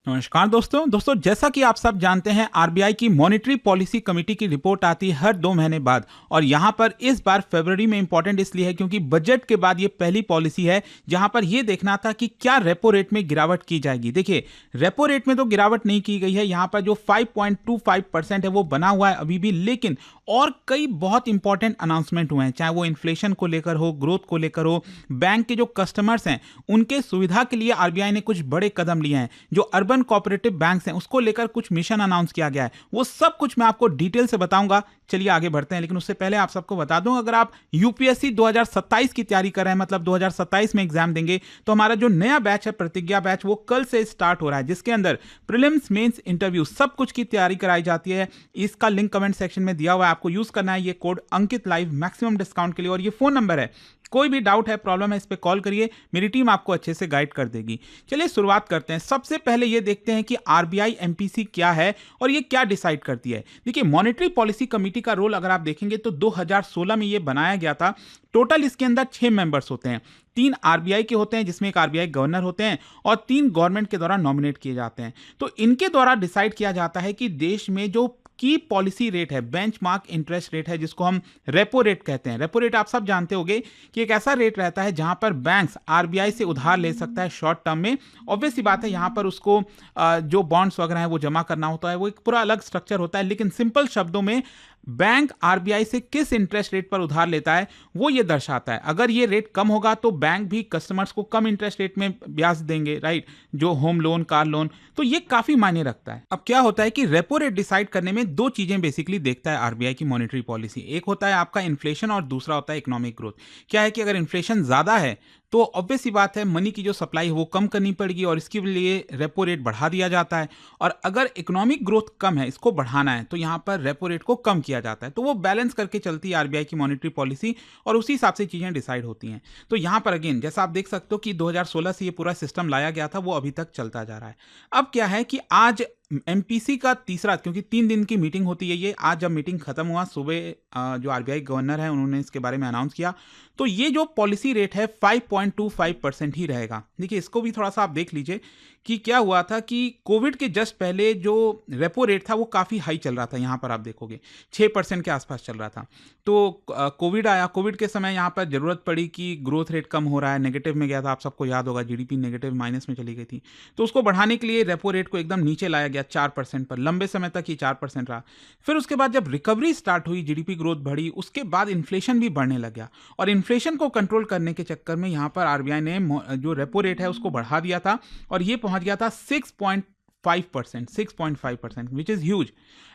नमस्कार दोस्तों जैसा कि आप सब जानते हैं आरबीआई की मॉनेटरी पॉलिसी कमेटी की रिपोर्ट आती है हर 2 महीने बाद। और यहां पर इस बार फरवरी में इंपॉर्टेंट इसलिए है क्योंकि बजट के बाद ये पहली पॉलिसी है जहां पर ये देखना था कि क्या रेपो रेट में गिरावट की जाएगी। देखिए, रेपो रेट में तो गिरावट नहीं की गई है, यहां पर जो 5.25% है वो बना हुआ है अभी भी, लेकिन और कई बहुत इंपॉर्टेंट अनाउंसमेंट हुए हैं, चाहे वो इन्फ्लेशन को लेकर हो, ग्रोथ को लेकर हो, बैंक के जो कस्टमर्स हैं उनके सुविधा के लिए आरबीआई ने कुछ बड़े कदम लिए हैं, जो अर्बन कोऑपरेटिव बैंक्स हैं उसको लेकर कुछ मिशन अनाउंस किया गया है। वो सब कुछ मैं आपको डिटेल से बताऊंगा। चलिए आगे बढ़ते हैं, लेकिन उससे पहले आप सबको बता दूं, अगर आप यूपीएससी 2027 की तैयारी कर रहे हैं, मतलब 2027 में एग्जाम देंगे, तो हमारा जो नया बैच है प्रतिज्ञा बैच वो कल से स्टार्ट हो रहा है, जिसके अंदर प्रीलिम्स मेंस इंटरव्यू सब कुछ की तैयारी कराई जाती है। इसका लिंक कमेंट सेक्शन में दिया हुआ है, आपको यूज करना है ये कोड अंकित लाइव मैक्सिमम डिस्काउंट के लिए। और ये फोन नंबर है, कोई भी डाउट है, प्रॉब्लम है, इस पे कॉल करिए, मेरी टीम आपको अच्छे से गाइड कर देगी। चलिए शुरुआत करते हैं। सबसे पहले ये देखते हैं कि आरबीआई एमपीसी क्या है और ये क्या डिसाइड करती है। देखिए, मॉनेटरी पॉलिसी कमेटी का रोल अगर आप देखेंगे तो 2016 में ये बनाया गया था। टोटल इसके अंदर 6 मेंबर्स होते हैं, 3 आरबीआई के होते हैं जिसमें एक आरबीआई गवर्नर होते हैं और 3 गवर्नमेंट के द्वारा नॉमिनेट किए जाते हैं। तो इनके द्वारा डिसाइड किया जाता है कि देश में जो की पॉलिसी रेट है, बेंचमार्क इंटरेस्ट रेट है, जिसको हम रेपो रेट कहते हैं। रेपो रेट आप सब जानते होंगे कि एक ऐसा रेट रहता है जहां पर बैंक्स आरबीआई से उधार ले सकता है शॉर्ट टर्म में। ऑब्वियस सी बात है, यहां पर उसको जो बॉन्ड्स वगैरह है वो जमा करना होता है, वो एक पूरा अलग स्ट्रक्चर होता है। लेकिन सिंपल शब्दों में बैंक आरबीआई से किस इंटरेस्ट रेट पर उधार लेता है वो ये दर्शाता है। अगर ये रेट कम होगा तो बैंक भी कस्टमर्स को कम इंटरेस्ट रेट में ब्याज देंगे, राइट, जो होम लोन, कार लोन, तो ये काफी मायने रखता है। अब क्या होता है कि रेपो रेट डिसाइड करने में 2 चीजें बेसिकली देखता है आरबीआई की मॉनेटरी पॉलिसी। एक होता है आपका इन्फ्लेशन और दूसरा होता है इकोनॉमिक ग्रोथ। क्या है कि अगर इन्फ्लेशन ज्यादा है तो ऑब्वियस सी बात है, मनी की जो सप्लाई है वो कम करनी पड़ेगी और इसके लिए रेपो रेट बढ़ा दिया जाता है। और अगर इकोनॉमिक ग्रोथ कम है, इसको बढ़ाना है, तो यहाँ पर रेपो रेट को कम किया जाता है। तो वो बैलेंस करके चलती है आरबीआई की मॉनेटरी पॉलिसी और उसी हिसाब से चीजें डिसाइड होती हैं। तो यहाँ पर अगेन जैसा आप देख सकते हो कि 2016 से ये पूरा सिस्टम लाया गया था, वो अभी तक चलता जा रहा है। अब क्या है कि आज एमपीसी का तीसरा, क्योंकि 3 दिन की मीटिंग होती है ये, आज जब मीटिंग खत्म हुआ सुबह, जो आरबीआई गवर्नर है उन्होंने इसके बारे में अनाउंस किया। तो ये जो पॉलिसी रेट है 5.25% ही रहेगा। देखिए, इसको भी थोड़ा सा आप देख लीजिए कि क्या हुआ था कि कोविड के जस्ट पहले जो रेपो रेट था वो काफ़ी हाई चल रहा था। यहाँ पर आप देखोगे 6% के आसपास चल रहा था। तो कोविड आया, कोविड के समय यहाँ पर ज़रूरत पड़ी कि ग्रोथ रेट कम हो रहा है, नेगेटिव में गया था, आप सबको याद होगा, जीडीपी नेगेटिव माइनस में चली गई थी। तो उसको बढ़ाने के लिए रेपो रेट को एकदम नीचे लाया गया 4% पर। लंबे समय तक ये 4% रहा। फिर उसके बाद जब रिकवरी स्टार्ट हुई, जीडीपी ग्रोथ बढ़ी, उसके बाद इन्फ्लेशन भी बढ़ने लग गया और इन्फ्लेशन को कंट्रोल करने के चक्कर में यहाँ पर आरबीआई ने जो रेपो रेट है उसको बढ़ा दिया था और ये पहुंच गया था 6.5%, विच इज ह्यूज।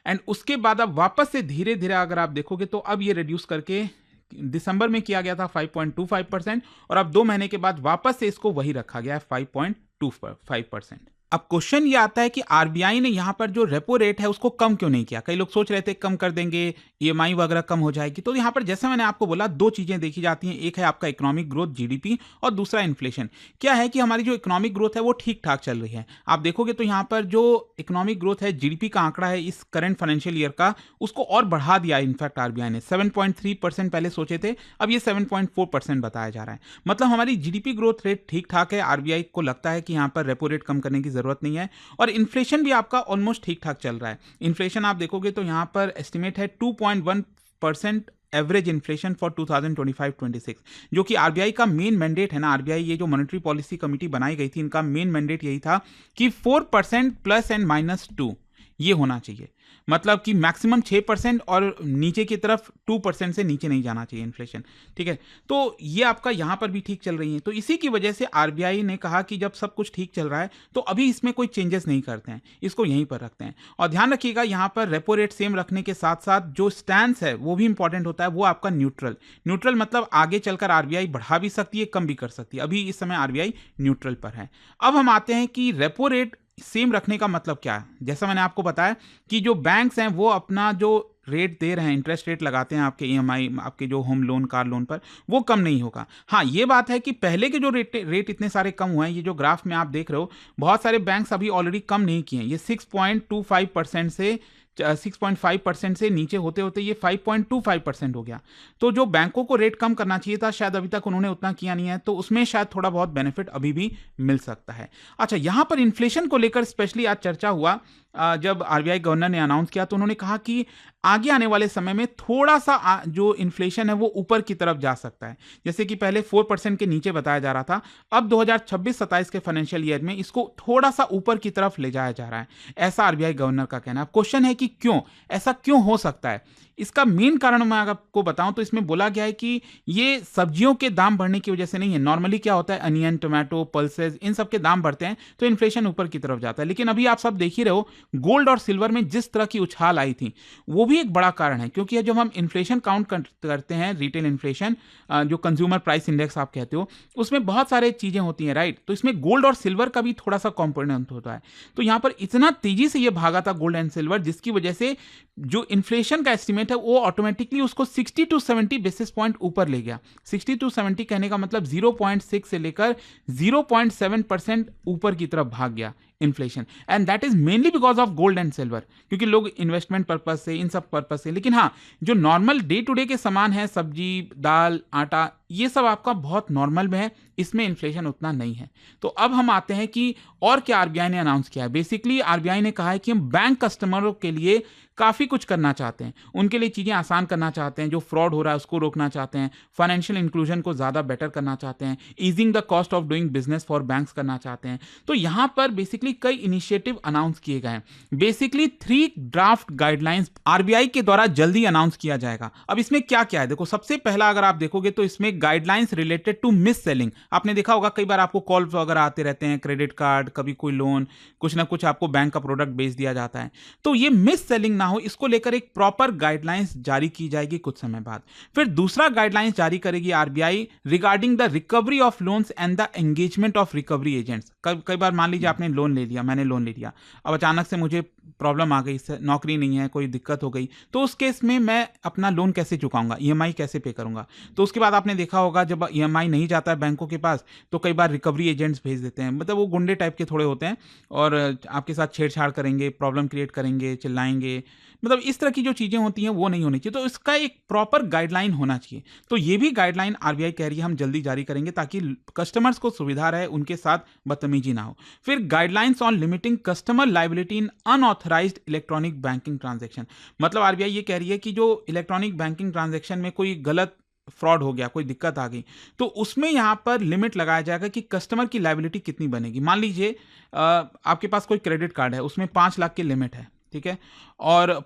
एंड उसके बाद अब वापस से धीरे धीरे अगर आप देखोगे तो अब ये रिड्यूस करके दिसंबर में किया गया था 5.25% और अब 2 महीने के बाद वापस से इसको वही रखा गया है 5.25%। अब क्वेश्चन ये आता है कि आरबीआई ने यहाँ पर जो रेपो रेट है उसको कम क्यों नहीं किया। कई लोग सोच रहे थे कम कर देंगे, ईएमआई वगैरह कम हो जाएगी। तो यहाँ पर जैसे मैंने आपको बोला, 2 चीजें देखी जाती हैं, एक है आपका इकोनॉमिक ग्रोथ जीडीपी और दूसरा इन्फ्लेशन। क्या है कि हमारी जो इकोनॉमिक ग्रोथ है वो ठीक ठाक चल रही है। आप देखोगे तो यहाँ पर जो इकोनॉमिक ग्रोथ है, जीडीपी का आंकड़ा है इस करंट फाइनेंशियल ईयर का, उसको और बढ़ा दिया इनफैक्ट आरबीआई ने। 7.3% पहले सोचे थे, अब ये 7.4% बताया जा रहा है। मतलब हमारी जीडीपी ग्रोथ रेट ठीक ठाक है। आरबीआई को लगता है कि यहाँ पर रेपो रेट कम करने की जरूरत नहीं है और इन्फ्लेशन भी आपका ऑलमोस्ट ठीक ठाक चल रहा है। इन्फ्लेशन आप देखोगे तो यहां पर एस्टिमेट है 2.1% एवरेज इन्फ्लेशन फॉर 2025-26, जो कि आरबीआई का मेन मैंडेट है ना। आरबीआई, ये जो मॉनेटरी पॉलिसी कमेटी बनाई गई थी, इनका मेन मैंडेट यही था कि 4% प्लस एंड माइनस 2 ये होना चाहिए। मतलब कि मैक्सिमम 6% और नीचे की तरफ 2% से नीचे नहीं जाना चाहिए इन्फ्लेशन, ठीक है। तो ये आपका यहाँ पर भी ठीक चल रही है। तो इसी की वजह से आरबीआई ने कहा कि जब सब कुछ ठीक चल रहा है तो अभी इसमें कोई चेंजेस नहीं करते हैं, इसको यहीं पर रखते हैं। और ध्यान रखिएगा, यहाँ पर रेपो रेट सेम रखने के साथ साथ जो स्टैंस है वो भी इंपॉर्टेंट होता है, वो आपका न्यूट्रल मतलब आगे चलकर आरबीआई बढ़ा भी सकती है, कम भी कर सकती है। अभी इस समय आरबीआई न्यूट्रल पर है। अब हम आते हैं कि रेपो रेट सेम रखने का मतलब क्या है। जैसा मैंने आपको बताया कि जो बैंक्स हैं वो अपना जो रेट दे रहे हैं, इंटरेस्ट रेट लगाते हैं आपके ईएमआई, आपके जो होम लोन, कार लोन पर, वो कम नहीं होगा। हाँ, ये बात है कि पहले के जो रेट इतने सारे कम हुए हैं, ये जो ग्राफ में आप देख रहे हो, बहुत सारे बैंक्स अभी ऑलरेडी कम नहीं किए हैं। ये 6.25% से 6.5% से नीचे होते होते ये 5.25% हो गया। तो जो बैंकों को रेट कम करना चाहिए था, शायद अभी तक उन्होंने उतना किया नहीं है, तो उसमें शायद थोड़ा बहुत बेनिफिट अभी भी मिल सकता है। अच्छा, यहां पर इन्फ्लेशन को लेकर स्पेशली आज चर्चा हुआ। जब आरबीआई गवर्नर ने अनाउंस किया तो उन्होंने कहा कि आगे आने वाले समय में थोड़ा सा जो इन्फ्लेशन है वो ऊपर की तरफ जा सकता है। जैसे कि पहले 4% के नीचे बताया जा रहा था, अब 2026-27 के फाइनेंशियल ईयर में इसको थोड़ा सा ऊपर की तरफ ले जाया जा रहा है, ऐसा आरबीआई गवर्नर का कहना है। अब क्वेश्चन है कि क्यों ऐसा क्यों हो सकता है? इसका मेन कारण मैं आपको बताऊं तो इसमें बोला गया है कि ये सब्जियों के दाम बढ़ने की वजह से नहीं है। नॉर्मली क्या होता है, अनियन, टोमेटो, पल्सेस, इन सब के दाम बढ़ते हैं तो इन्फ्लेशन ऊपर की तरफ जाता है। लेकिन अभी आप सब देख ही रहे हो, गोल्ड और सिल्वर में जिस तरह की उछाल आई थी वो भी एक बड़ा कारण है। क्योंकि जब हम इन्फ्लेशन काउंट करते हैं, रिटेल इन्फ्लेशन, जो कंज्यूमर प्राइस इंडेक्स आप कहते हो, उसमें बहुत सारे चीजें होती हैं, राइट? तो इसमें गोल्ड और सिल्वर का भी थोड़ा सा कॉम्पोनेंट होता है। तो यहां पर इतना तेजी से ये भागा था गोल्ड एंड सिल्वर, जिसकी वजह से जो इन्फ्लेशन का एस्टिमेट है वो ऑटोमेटिकली उसको 60 टू 70 बेसिस पॉइंट ऊपर ले गया। 60 टू 70 कहने का मतलब 0.6 से लेकर 0.7% ऊपर की तरफ भाग गया inflation, and that is mainly because of gold and silver, क्योंकि लोग इन्वेस्टमेंट पर्पज से, इन सब पर्पज से। लेकिन हाँ, जो नॉर्मल डे टू डे के सामान है, सब्जी, दाल, आटा, ये सब आपका बहुत नॉर्मल में है, इसमें इन्फ्लेशन उतना नहीं है। तो अब हम आते हैं कि और क्या आरबीआई ने अनाउंस किया है। बेसिकली आरबीआई ने कहा है कि हम बैंक कस्टमरों के लिए काफी कुछ करना चाहते हैं, उनके लिए चीजें आसान करना चाहते हैं, जो फ्रॉड हो रहा है उसको रोकना चाहते हैं, फाइनेंशियल इंक्लूजन को ज्यादा बेटर करना चाहते हैं, easing the cost of doing business for banks करना चाहते हैं। तो यहां पर बेसिकली कई इनिशिएटिव अनाउंस किए गए हैं। बेसिकली 3 ड्राफ्ट गाइडलाइंस आरबीआई के द्वारा जल्दी अनाउंस किया जाएगा। अब इसमें क्या क्या है, देखो, सबसे पहला अगर आप देखोगे तो इसमें guidelines related to mis selling. आपने देखा होगा कई बार आपको कॉल वगैरह आते रहते हैं, क्रेडिट कार्ड, कभी कोई लोन, कुछ ना कुछ आपको बैंक का प्रोडक्ट बेच दिया जाता है। तो ये मिस सेलिंग ना हो, इसको लेकर एक प्रॉपर गाइडलाइंस जारी की जाएगी कुछ समय बाद। फिर दूसरा गाइडलाइंस जारी करेगी RBI regarding the recovery of loans and the engagement of recovery agents. कई बार मान लीजिए आपने लोन ले लिया, मैंने लोन ले लिया, अब अचानक से मुझे प्रॉब्लम आ गई, नौकरी नहीं है, कोई दिक्कत हो गई, तो उस केस में मैं अपना लोन कैसे चुकाऊंगा, ईएमआई कैसे पे करूंगा? तो उसके बाद आपने देखा होगा जब ईएमआई नहीं जाता है बैंकों के पास तो कई बार रिकवरी एजेंट्स भेज देते हैं। मतलब वो गुंडे टाइप के थोड़े होते हैं और आपके साथ छेड़छाड़ करेंगे, प्रॉब्लम क्रिएट करेंगे, चिल्लाएंगे। मतलब इस तरह की जो चीजें होती हैं वो नहीं होनी चाहिए। तो इसका एक प्रॉपर गाइडलाइन होना चाहिए। तो ये भी गाइडलाइन आरबीआई कह रही है हम जल्दी जारी करेंगे ताकि कस्टमर्स को सुविधा रहे, उनके साथ बदतमीजी ना हो। फिर guidelines on limiting customer liability in unauthorised electronic banking transaction. मतलब आरबीआई ये कह रही है कि जो इलेक्ट्रॉनिक बैंकिंग ट्रांजैक्शन में कोई गलत फ्रॉड हो गया, कोई दिक्कत आ गई, तो उसमें यहां पर लिमिट लगाया जाएगा कि कस्टमर की लायबिलिटी कितनी बनेगी। मान लीजिए आपके पास कोई क्रेडिट कार्ड है, उसमें 5 लाख की लिमिट है, ठीक है, और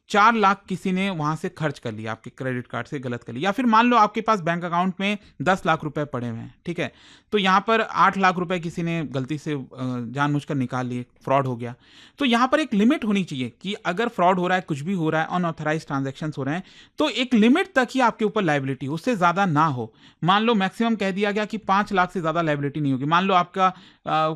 4 लाख किसी ने वहां से खर्च कर लिया, आपके क्रेडिट कार्ड से गलत कर लिया। या फिर मान लो आपके पास बैंक अकाउंट में 10 लाख रुपए पड़े हुए हैं, ठीक है, तो यहां पर 8 लाख रुपए किसी ने गलती से जानबूझकर निकाल लिए, फ्रॉड हो गया। तो यहां पर एक लिमिट होनी चाहिए कि अगर फ्रॉड हो रहा है, कुछ भी हो रहा है, अनऑथराइज्ड ट्रांजैक्शन हो रहे हैं, तो एक लिमिट तक ही आपके ऊपर लायबिलिटी, उससे ज्यादा ना हो। मान लो मैक्सिमम कह दिया गया कि 5 लाख से ज्यादा लायबिलिटी नहीं होगी। मान लो आपका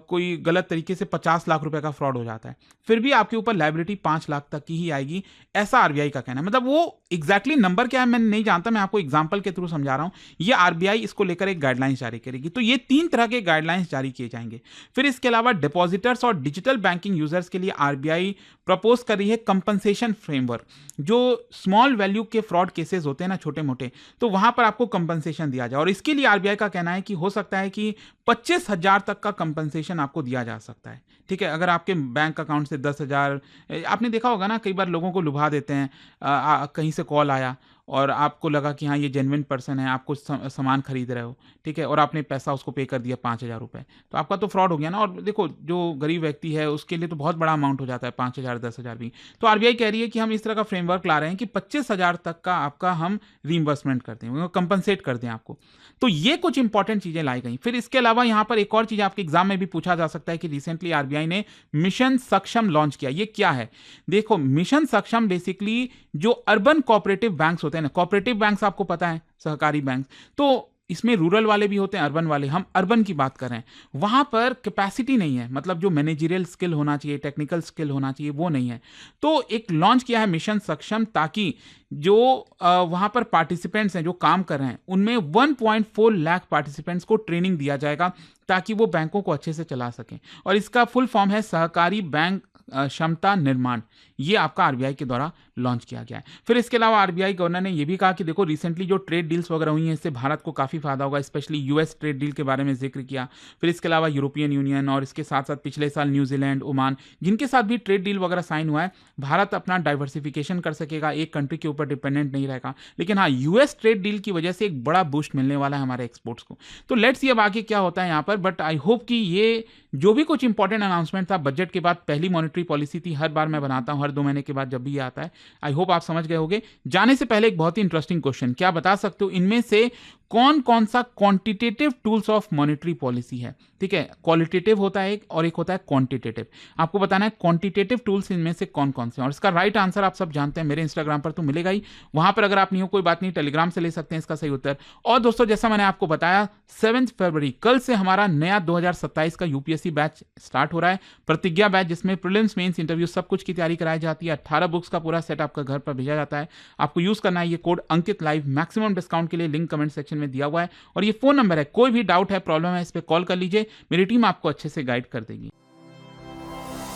कोई गलत तरीके से 50 लाख रुपए का फ्रॉड हो जाता है, फिर भी आपके ऊपर लायबिलिटी 5 लाख तक की ही आएगी, ऐसा आरबीआई का कहना है। मतलब वो एग्जैक्टली नंबर क्या है मैं नहीं जानता, मैं आपको एग्जांपल के थ्रू समझा रहा हूं। ये आरबीआई इसको लेकर एक गाइडलाइंस जारी करेगी। तो ये 3 तरह के गाइडलाइंस जारी किए जाएंगे। फिर इसके अलावा डिपॉजिटर्स और डिजिटल बैंकिंग यूजर्स के लिए आरबीआई प्रपोज कर रही है कंपनसेशन फ्रेमवर्क। जो स्मॉल वैल्यू के फ्रॉड केसेस होते हैं ना, छोटे मोटे, तो वहां पर आपको कंपनसेशन दिया जाए। और इसके लिए आरबीआई का कहना है कि हो सकता है कि 25,000 तक का कंपनसेशन आपको दिया जा सकता है, ठीक है। अगर आपके बैंक अकाउंट से 10,000, आपने देखा होगा ना, कई बार लोगों को लुभा देते हैं, कहीं से कॉल आया और आपको लगा कि हाँ ये जेन्युइन पर्सन है, आप कुछ सामान खरीद रहे हो, ठीक है, और आपने पैसा उसको पे कर दिया 5,000 रुपए, तो आपका तो फ्रॉड हो गया ना। और देखो जो गरीब व्यक्ति है उसके लिए तो बहुत बड़ा अमाउंट हो जाता है, 5,000, 10,000 भी। तो आरबीआई कह रही है कि हम इस तरह का फ्रेमवर्क ला रहे हैं कि 25,000 तक का आपका हम रीइंबर्समेंट करते हैं, कंपनसेट करते हैं आपको। तो ये कुछ इंपॉर्टेंट चीजें लाई गई। फिर इसके अलावा यहां पर एक और चीज आपके एग्जाम में भी पूछा जा सकता है कि रिसेंटली आरबीआई ने मिशन सक्षम लॉन्च किया। ये क्या है? देखो, मिशन सक्षम बेसिकली जो अर्बन कोऑपरेटिव बैंक्स होते हैं ना, कोऑपरेटिव बैंक्स आपको पता है, सहकारी बैंक, तो इसमें रूरल वाले भी होते हैं, अर्बन वाले। हम अर्बन की बात कर रहे हैं, वहां पर कैपेसिटी नहीं है, मतलब जो मैनेजरियल स्किल होना चाहिए, टेक्निकल स्किल होना चाहिए, वो नहीं है। तो एक लॉन्च किया है मिशन सक्षम, ताकि जो वहां पर पार्टिसिपेंट्स हैं जो काम कर रहे हैं, उनमें 1.4 लाख पार्टिसिपेंट्स को ट्रेनिंग दिया जाएगा ताकि वो बैंकों को अच्छे से चला सकें। और इसका फुल फॉर्म है सहकारी बैंक क्षमता निर्माण, ये आपका आरबीआई के द्वारा लॉन्च किया गया है। फिर इसके अलावा आरबीआई गवर्नर ने ये भी कहा कि देखो रिसेंटली जो ट्रेड डील्स वगैरह हुई हैं इससे भारत को काफ़ी फायदा होगा, स्पेशली यूएस ट्रेड डील के बारे में जिक्र किया। फिर इसके अलावा यूरोपियन यूनियन और इसके साथ साथ पिछले साल न्यूजीलैंड, ओमान, जिनके साथ भी ट्रेड डील वगैरह साइन हुआ है, भारत अपना डाइवर्सिफिकेशन कर सकेगा, एक कंट्री के ऊपर डिपेंडेंट नहीं रहेगा। लेकिन हाँ, यूएस ट्रेड डील की वजह से एक बड़ा बूस्ट मिलने वाला है हमारे एक्सपोर्ट्स को। तो लेट्स सी अब आगे क्या होता है यहाँ पर, बट आई होप कि ये जो भी कुछ इंपॉर्टेंट अनाउंसमेंट था बजट के बाद, पहली मॉनेटरी पॉलिसी थी, हर बार मैं बनाता हूं हर 2 महीने के बाद जब भी ये आता है। आई होप आप समझ गए होंगे। जाने से पहले एक बहुत ही इंटरेस्टिंग क्वेश्चन, क्या बता सकते हो इनमें से कौन कौन सा quantitative tools of monetary policy है? ठीक है, क्वालिटेटिव होता है एक और एक होता है क्वांटिटेटिव। आपको बताना है क्वांटिटेटिव टूल्स इनमें से कौन कौन से हैं, और इसका राइट आंसर आप सब जानते हैं, मेरे इंस्टाग्राम पर तो मिलेगा ही, वहां पर अगर आप नहीं हो कोई बात नहीं, टेलीग्राम से ले सकते हैं इसका सही उत्तर। और दोस्तों जैसा मैंने आपको बताया 7 फरवरी कल से हमारा नया 2027 का यूपीएससी बैच स्टार्ट हो रहा है, प्रतिज्ञा बैच, जिसमें प्रीलिम्स, मेंस, इंटरव्यू सब कुछ की तैयारी कराई जाती है। 18 बुक्स का पूरा सेट आपका घर पर भेजा जाता है। आपको यूज करना है ये कोड अंकित लाइव, मैक्सिमम डिस्काउंट के लिए लिंक कमेंट सेक्शन में दिया हुआ है, और ये फोन नंबर है, कोई भी डाउट है, प्रॉब्लम है, इस पे कॉल कर लीजिए, मेरी टीम आपको अच्छे से गाइड कर देगी।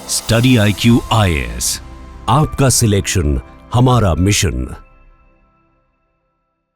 स्टडी IQ IAS, आपका सिलेक्शन हमारा मिशन।